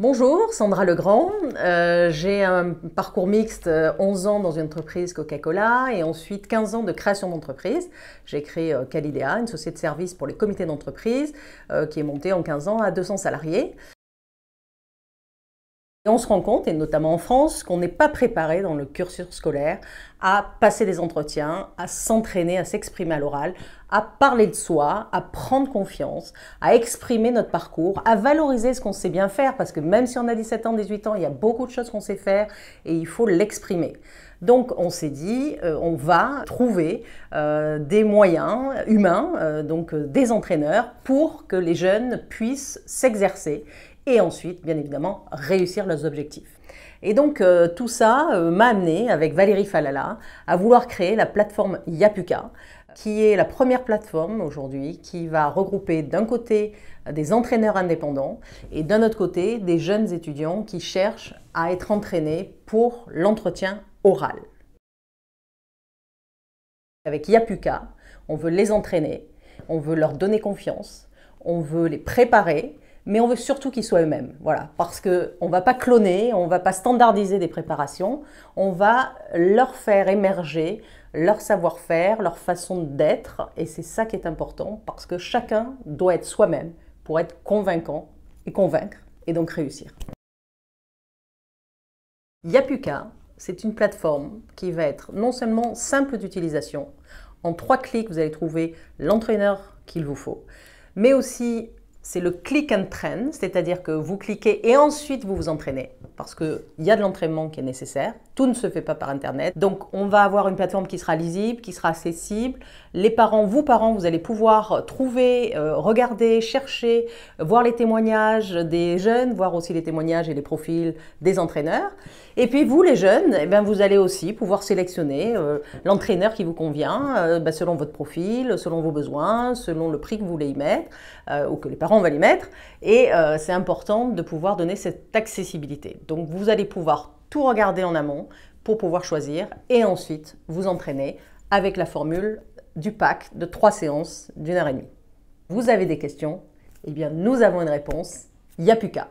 Bonjour, Sandra Legrand. J'ai un parcours mixte, 11 ans dans une entreprise Coca-Cola et ensuite 15 ans de création d'entreprise. J'ai créé Calidea, une société de services pour les comités d'entreprise qui est montée en 15 ans à 200 salariés. Et on se rend compte, et notamment en France, qu'on n'est pas préparé dans le cursus scolaire à passer des entretiens, à s'entraîner, à s'exprimer à l'oral, à parler de soi, à prendre confiance, à exprimer notre parcours, à valoriser ce qu'on sait bien faire, parce que même si on a 17 ans, 18 ans, il y a beaucoup de choses qu'on sait faire et il faut l'exprimer. Donc on s'est dit, on va trouver des moyens humains, donc des entraîneurs, pour que les jeunes puissent s'exercer et ensuite, bien évidemment, réussir leurs objectifs. Et donc tout ça m'a amené, avec Valérie Falala, à vouloir créer la plateforme Yapuka, qui est la première plateforme aujourd'hui qui va regrouper d'un côté des entraîneurs indépendants et d'un autre côté des jeunes étudiants qui cherchent à être entraînés pour l'entretien oral. Avec Yapuka, on veut les entraîner, on veut leur donner confiance, on veut les préparer, mais on veut surtout qu'ils soient eux-mêmes. Voilà, parce qu'on ne va pas cloner, on ne va pas standardiser des préparations, on va leur faire émerger leur savoir-faire, leur façon d'être, et c'est ça qui est important, parce que chacun doit être soi-même pour être convaincant et convaincre, et donc réussir. Yapuka, c'est une plateforme qui va être non seulement simple d'utilisation, en 3 clics vous allez trouver l'entraîneur qu'il vous faut, mais aussi c'est le click and train, c'est-à-dire que vous cliquez et ensuite vous vous entraînez, parce qu'il y a de l'entraînement qui est nécessaire, tout ne se fait pas par internet. Donc on va avoir une plateforme qui sera lisible, qui sera accessible. Les parents, vous allez pouvoir trouver, regarder, chercher, voir les témoignages des jeunes, voir aussi les témoignages et les profils des entraîneurs. Et puis vous les jeunes, eh bien, vous allez aussi pouvoir sélectionner l'entraîneur qui vous convient, selon votre profil, selon vos besoins, selon le prix que vous voulez y mettre, ou que les parents vont y mettre. Et c'est important de pouvoir donner cette accessibilité. Donc vous allez pouvoir tout regarder en amont pour pouvoir choisir et ensuite vous entraîner avec la formule du pack de 3 séances d'1 heure et demie. Vous avez des questions? Eh bien nous avons une réponse, Yapuka.